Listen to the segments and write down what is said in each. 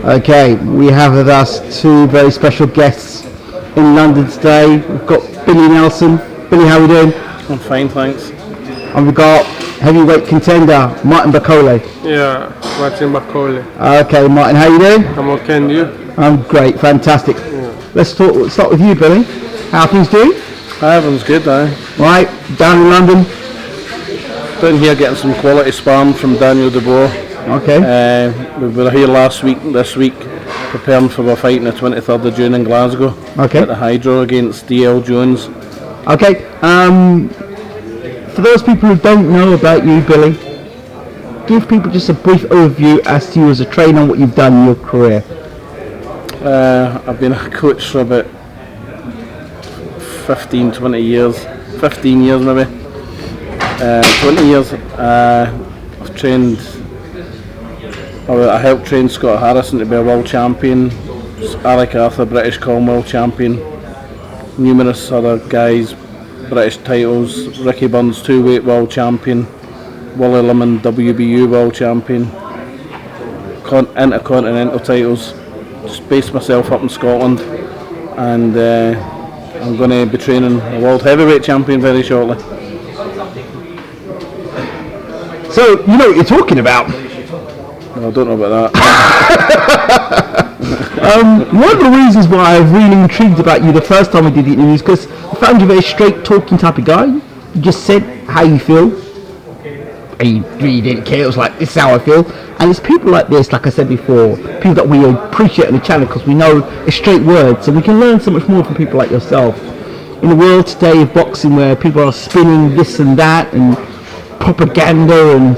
Okay, we have with us two very special guests in London today. We've got Billy Nelson. Billy, how are we doing? I'm fine, thanks. And we've got heavyweight contender Martin Bakole. Yeah, Martin Bakole. Okay, Martin, how you doing? I'm okay, and you? I'm great, fantastic. Yeah. Let's start with you, Billy. How are things doing? Everyone's good, Right, down in London. Down here getting some quality sparring from Daniel Dubois. Okay. We were here this week, preparing for our fight on the 23rd of June in Glasgow. Okay. At the Hydro against DL Jones. Okay. For those people who don't know about you, Billy, give people just a brief overview as to you as a trainer and what you've done in your career. I've been a coach for about 15 years maybe. 20 years. I've trained. I helped train Scott Harrison to be a world champion, Alec Arthur British Commonwealth champion, numerous other guys, British titles, Ricky Burns 2-weight world champion, Wally Lemon WBU world champion, intercontinental titles. Just based myself up in Scotland, and I'm going to be training a world heavyweight champion very shortly. So, you know what you're talking about. No, I don't know about that. One of the reasons why I was really intrigued about you the first time we did the interview is because I found you a very straight talking type of guy. You just said how you feel, and you really didn't care. It was like, this is how I feel. And it's people like this, like I said before, people that we appreciate on the channel because we know it's straight words, and we can learn so much more from people like yourself. In the world today of boxing where people are spinning this and that and propaganda and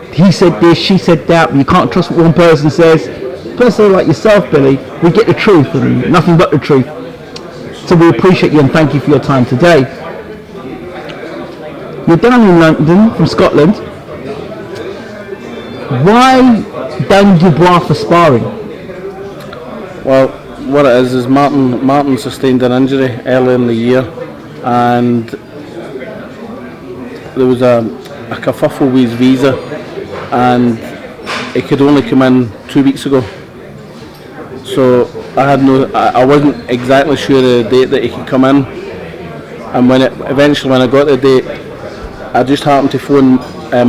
he said this, she said that, but you can't trust what one person says. A person like yourself, Billy, we get the truth and nothing but the truth. So we appreciate you and thank you for your time today. You're down in London from Scotland. Why Daniel Dubois for sparring? Well, what it is Martin sustained an injury early in the year, and there was a kerfuffle with his visa, and he could only come in 2 weeks ago. So I wasn't exactly sure of the date that he could come in, and when I got the date, I just happened to phone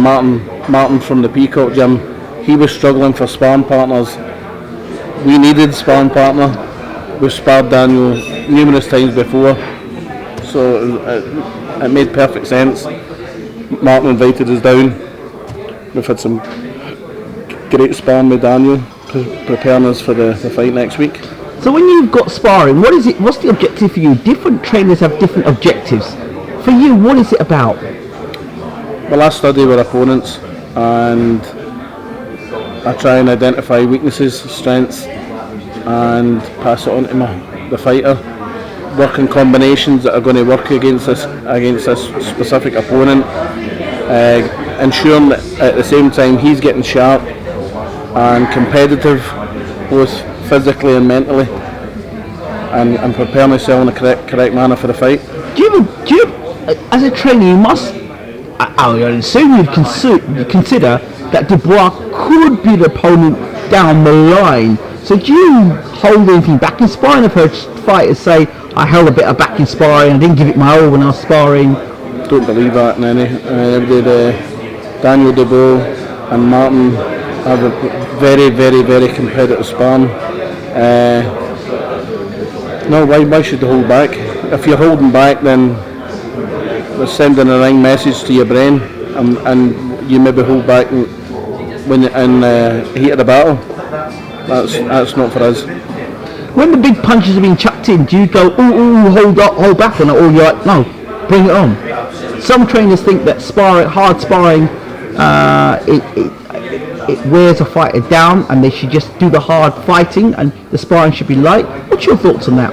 Martin from the Peacock Gym. He was struggling for sparring partners. We needed a sparring partner. We've sparred Daniel numerous times before, so it made perfect sense. Martin invited us down. We've had some great sparring with Daniel, preparing us for the fight next week. So when you've got sparring, what's the objective for you? Different trainers have different objectives. For you, what is it about? Well, I study with opponents and I try and identify weaknesses, strengths, and pass it on to the fighter. Working combinations that are going to work against this specific opponent, ensuring that at the same time he's getting sharp and competitive, both physically and mentally, and prepare myself in the correct manner for the fight. Do you as a trainer, you must, I assume you'd consider that Dubois could be the opponent down the line. So do you hold anything back in sparring? I've heard fighters say, I held a bit of back in sparring, I didn't give it my all when I was sparring. Don't believe that in any. Daniel Dubois and Martin have a very, very, very competitive sparring. No, why should they hold back? If you're holding back, then they're sending a wrong message to your brain, and you maybe hold back when in the heat of the battle. That's not for us. When the big punches are being chucked in, do you go, hold back on it, or you're like, no, bring it on? Some trainers think that hard sparring, it wears a fighter down, and they should just do the hard fighting, and the sparring should be light. What's your thoughts on that?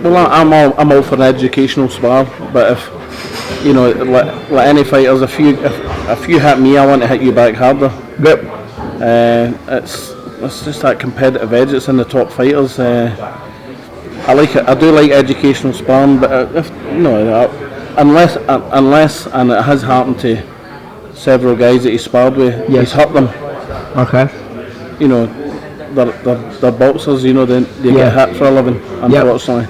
Well, I'm all for an educational spar, but if you know, like any fighters, if you hit me, I want to hit you back harder. Yep. It's just that competitive edge that's in the top fighters. I like it. I do like educational sparring, but unless and it has happened to several guys that he sparred with, yes, he's hurt them. Okay. You know, they're boxers, you know, they Yeah. get hit for a living, unfortunately.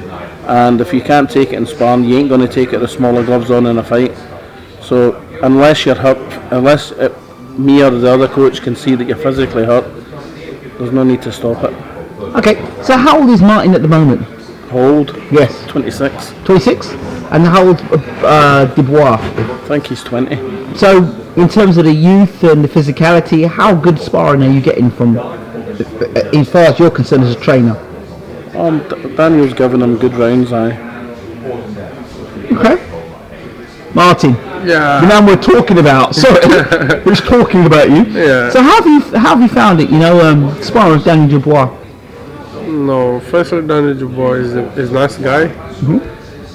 And if you can't take it in sparring, you ain't going to take it with smaller gloves on in a fight. So unless you're hurt, me or the other coach can see that you're physically hurt, there's no need to stop it. Okay, so how old is Martin at the moment? How old? Yes. 26. 26? And how old Dubois? I think he's 20. So, in terms of the youth and the physicality, how good sparring are you getting from, as far as you're concerned as a trainer? Daniel's giving him good rounds, aye. Okay. Martin, Yeah. the man we're talking about, sorry, we're just talking about you. Yeah. So how have you found it, sparring with Daniel Dubois? No, first of all, Daniel Dubois is a nice guy.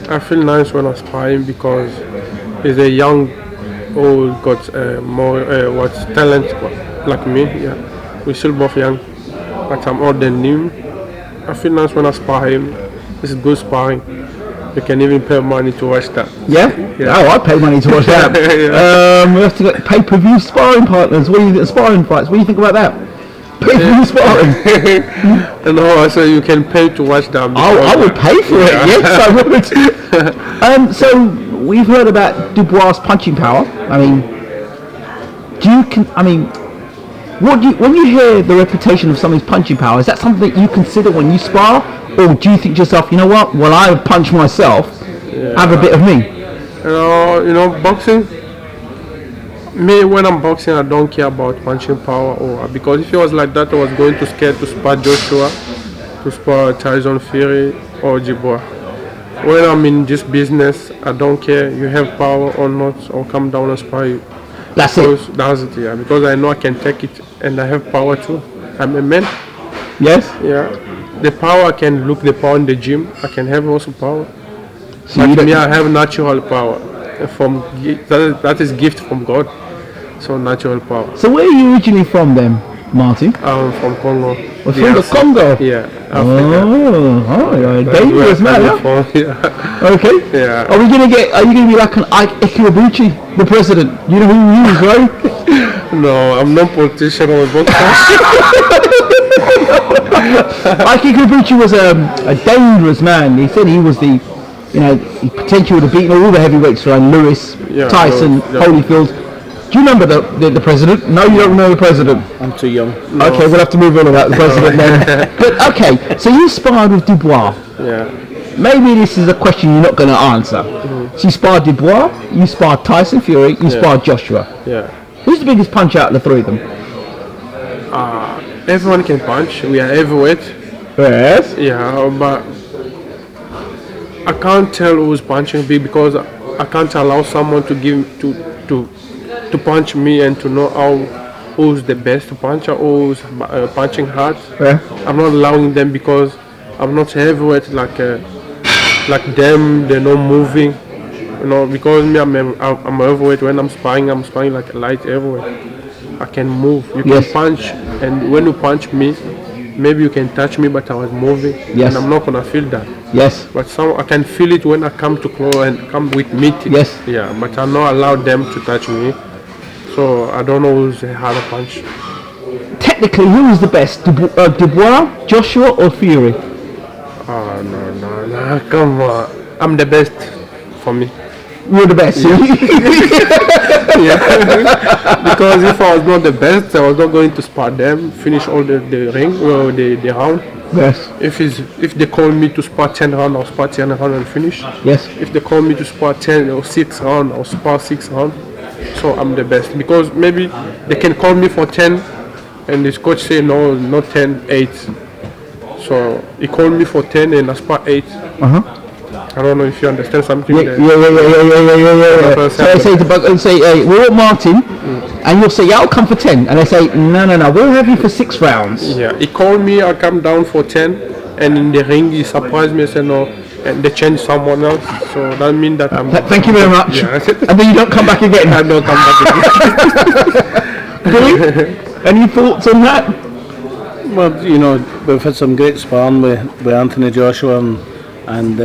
I feel nice when I spar him because he's a young, old, got more talent like me. Yeah, we're still both young, but I'm older than him. I feel nice when I spar him. It's good sparring. You can even pay money to watch that. Yeah? Yeah. Oh, I'd pay money to watch that. We have to get pay-per-view sparring partners. What do you think of sparring fights? What do you think about that? Pay-per-view sparring. No, I say you can pay to watch that. I would pay for it. Yes, I would. So we've heard about Dubois' punching power. I mean, when you hear the reputation of somebody's punching power, is that something that you consider when you spar, or do you think to yourself, you know what? Well, I punch myself. Have a bit of me. Boxing. Me, when I'm boxing, I don't care about punching power, or because if it was like that, I was going to scared to spar Joshua, to spar Tyson Fury or Dubois. When I'm in this business, I don't care you have power or not, or come down and spar you. That's it. That's it, yeah. Because I know I can take it, and I have power too. I'm a man. Yes. Yeah. The power, I can look the power in the gym. I can have also power. So you But me, don't- I have natural power. That is gift from God. So natural power. So where are you originally from then, Martin? I'm from Congo. Well, from the Congo? Yeah, Africa. Oh, you're a dangerous man, huh? Yeah. Okay. Yeah. Are you gonna be like an Ikirabuchi, the president? You know who he is, right? No, I'm not politician or boxer. Ike Ikirabuchi was a dangerous man. He said he was he potentially would have beaten all the heavyweights around Lewis, Yeah, Tyson, yeah. Holyfield. Do you remember the president? No, you don't know the president. I'm too young. Okay, we'll have to move on about the president then. But okay, so you sparred with Dubois. Yeah. Maybe this is a question you're not going to answer. So you sparred Dubois, you sparred Tyson Fury, you sparred Joshua. Yeah. Who's the biggest punch out of the three of them? Everyone can punch. We are heavyweight. Yes. Yeah, but I can't tell who's punching big because I can't allow someone to to punch me and to know who's the best puncher, who's punching hard. Yeah. I'm not allowing them because I'm not heavyweight like them. They're not moving, Because me, I'm a heavyweight. When I'm sparring like a light heavyweight. I can move. You can Yes. punch, and when you punch me, maybe you can touch me, but I was moving, Yes. and I'm not gonna feel that. Yes. But I can feel it when I come to close and come with meat. Yes. Yeah, but I'm not allowed them to touch me. So I don't know who's a harder punch. Technically, who is the best? Dubois, Joshua, or Fury? Oh no, come on. I'm the best for me. You're the best. Yeah. Because if I was not the best, I was not going to spar them, finish all the ring or the round. Yes. If they call me to spar 10 rounds, I'll spar 10 rounds and finish. Yes. If they call me to spar 10 or 6 rounds, I'll spar 6 rounds. So I'm the best because maybe they can call me for 10 and this coach say no, not 10, 8. So he called me for 10 and I spar 8. I don't know if you understand something. Yeah. So I say hey, we want Martin, and you'll say, yeah, I'll come for 10. And I say, no, we'll have you for 6 rounds. Yeah, he called me, I come down for 10, and in the ring he surprised me and said no, and they changed someone else. So that means that I'm... Thank you very much. Yeah. And then you don't come back again. I don't come back again. Billy, any thoughts on that? Well, we've had some great sparring with Anthony Joshua and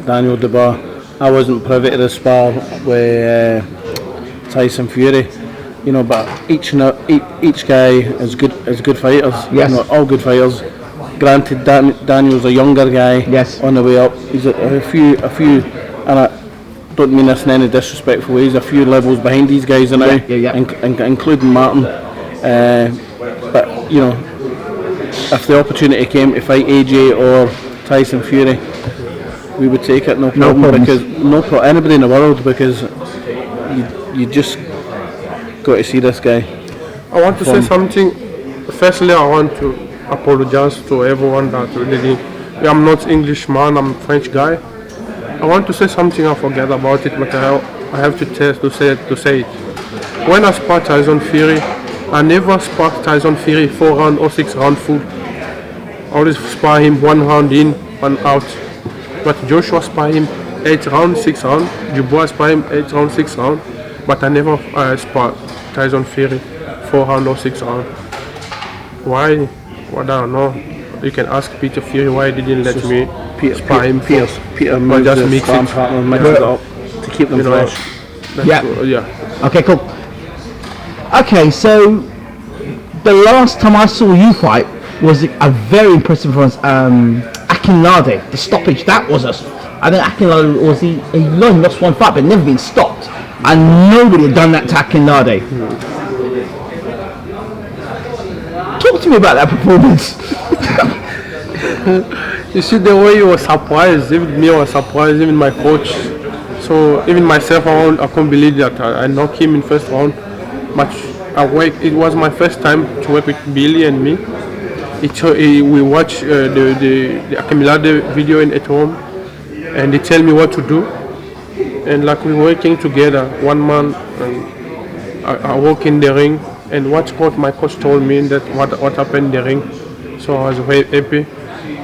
Daniel Dubois. I wasn't privy to the spar with Tyson Fury, you know, but each guy is good fighters. Yes. You know, all good fighters. Granted, Daniel's a younger guy. Yes. On the way up, he's a few, and I don't mean this in any disrespectful way. He's a few levels behind these guys now, including Martin. But you know, if the opportunity came to fight AJ or Tyson Fury, we would take it, no problem. Because anybody in the world, because you just got to see this guy. I want to say something. Firstly, I want to apologize to everyone that really. I'm not Englishman. I'm French guy. I want to say something. I forget about it, but I have to say it. When I sparred Tyson Fury, I never sparred Tyson Fury 4 round or 6 round full. I always spar him 1 round in, 1 out. But Joshua spar him 8 round, 6 round. Dubois spar him 8 round, 6 round. But I never sparred Tyson Fury 4 round or 6 round. Why? Well, I don't know. You can ask Peter Fury why he didn't let me spar him. Peter moved just his mix sparring it. partner and mixed it up to keep them fresh. Yeah. Okay, cool. Okay, so the last time I saw you fight was a very impressive performance. Akinlade, the stoppage, that was I think Akinlade was he only lost 1 fight but never been stopped, and nobody had done that to Akinlade. Talk to me about that performance. You see the way you were surprised, even me was surprised, even my coach. So even myself, I couldn't believe that I knocked him in first round. But it was my first time to work with Billy and me. We watched the Akinlade video at home, and they tell me what to do. And like we working together, one man, I walk in the ring, and my coach told me that what happened in the ring. So I was very happy.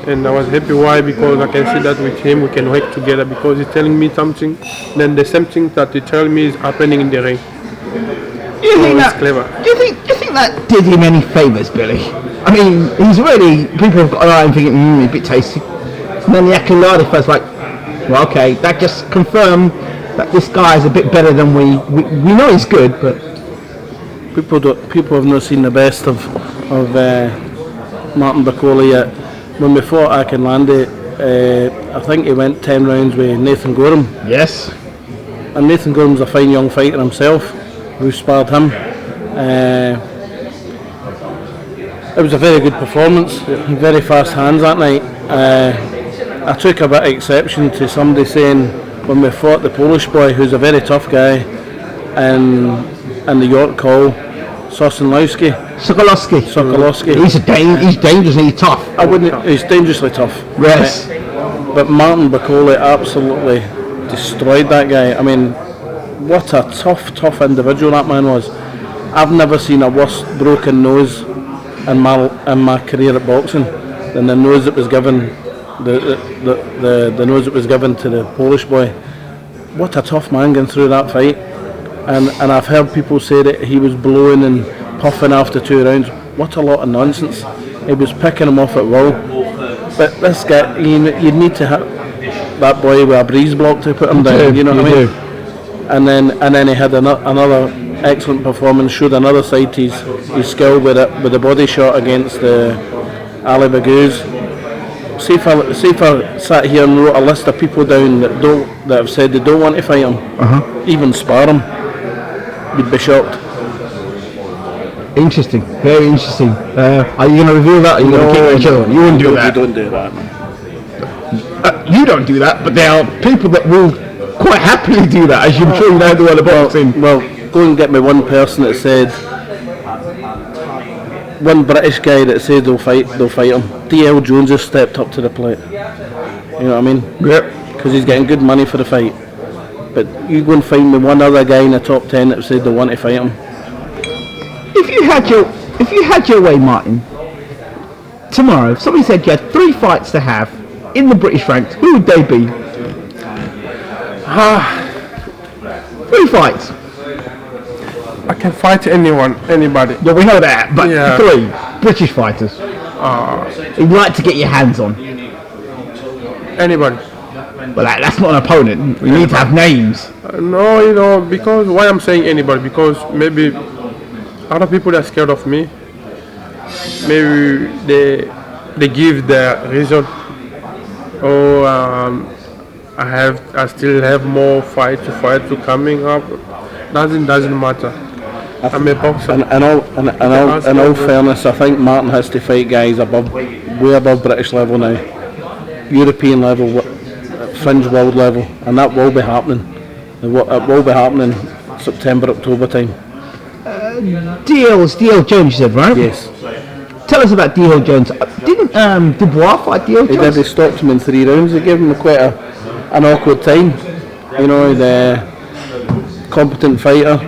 And I was happy, why? Because I can see that with him we can work together, because he's telling me something, then the same thing that he tells me is happening in the ring. You think it's clever. Do you think that did him any favours, Billy? I mean, he's really, people have got an eye and thinking, a bit tasty. And then the Akinlade first, like, well, okay, that just confirmed that this guy is a bit better than we know he's good, but people have not seen the best of Martin Bakole yet. When we fought Akinlade, I think he went 10 rounds with Nathan Gorham. yes. And Nathan Gorham's a fine young fighter himself. We sparred him. It was a very good performance. Very fast hands that night. I took a bit of exception to somebody saying when we fought the Polish boy, who's a very tough guy, and the York call, Sokolowski. He's dangerously tough. He's dangerously tough. Yes. But Martin Bakole absolutely destroyed that guy. I mean, what a tough individual that man was. I've never seen a worse broken nose in my career at boxing than the nose that was given the nose that was given to the Polish boy. What a tough man going through that fight. And I've heard people say that he was blowing and puffing after 2 rounds. What a lot of nonsense. He was picking him off at will. But this guy, you need to have that boy with a breeze block to put him down. You know what I mean? And then he had another excellent performance. Showed another side to his skill with the body shot against Ali Baghouz. See if I sat here and wrote a list of people down that have said they don't want to fight him, even spar him, you'd be shocked. Interesting, very interesting. Are you going to reveal that? Or are you going to keep it chill? You wouldn't do that. You don't do that. You don't do that, but there are people that will quite happily do that, as I'm sure you know the world of boxing. Well, go and get me one person that said, one British guy that said they'll fight him. DL Jones has stepped up to the plate. You know what I mean? Yep. Because he's getting good money for the fight. But you go and find me one other guy in the top 10 that said they want to fight him. If you had your way, Martin, tomorrow, if somebody said you had 3 fights to have in the British ranks, who would they be? 3 fights. I can fight anybody. Yeah, we know that, but Yeah. 3 British fighters. You'd like to get your hands on. Anybody. But that's not an opponent. We need to have names. No, because why I'm saying anybody, because maybe other people are scared of me. Maybe they give the reason. Oh, I still have more fight to coming up. Doesn't matter. I'm a boxer. In all fairness, I think Martin has to fight guys way above British level now, European level, fringe world level, and that will be happening. It will be happening September, October time. DL Jones, you said, right? Yes. Tell us about DL Jones. Didn't Dubois fight DL Jones? He did. He stopped him in 3 rounds. He gave him quite an awkward time. You know, the competent fighter.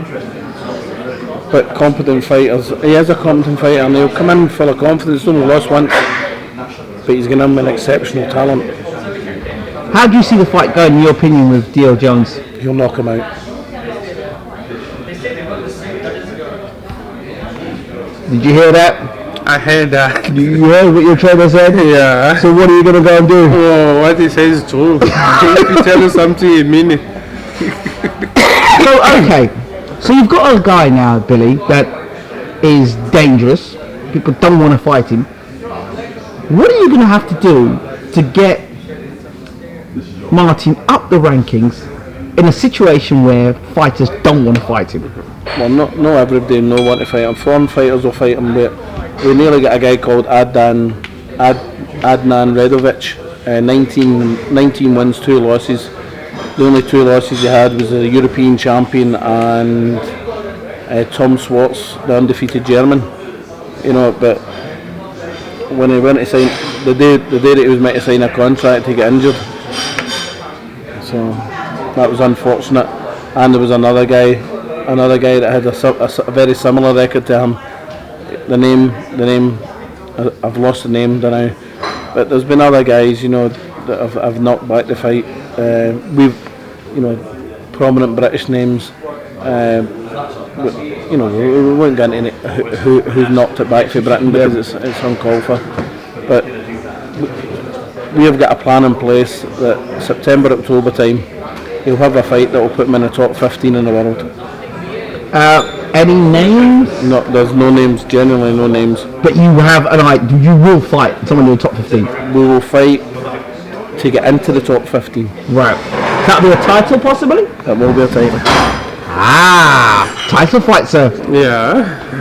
But competent fighters, he is a competent fighter, and he'll come in full of confidence. He's only lost once, but he's going to have an exceptional talent. How do you see the fight going, in your opinion, with DL Jones? He'll knock him out. Did you hear that? I heard that. You heard what your trainer said? Yeah. So what are you going to go and do? Oh, what he says is true. If you tell you something, you mean it. So, okay. So you've got a guy now, Billy, that is dangerous. People don't want to fight him. What are you going to have to do to get Martin up the rankings in a situation where fighters don't want to fight him? Well, not everybody will want to fight him. Foreign fighters will fight him. We nearly got a guy called Adnan Redovic, 19 wins, 2 losses. The only 2 losses he had was the European champion and Tom Swartz, the undefeated German. You know, but when he went to sign, the day that he was meant to sign a contract, he got injured. So that was unfortunate. And there was another guy that had a very similar record to him. The name, I've lost the name now. But there's been other guys, you know, that have knocked back the fight. We've, you know, prominent British names. You know, we won't get into who's knocked it back for Britain because it's uncalled for. But we have got a plan in place that September, October time, he'll have a fight that will put him in the top 15 in the world. Any names? No, there's no names, genuinely no names. But you have an idea, you will fight someone in the top 15? We will fight to get into the top 15. Right. That'll be a title possibly? That will be a title. Title fight, sir. Yeah.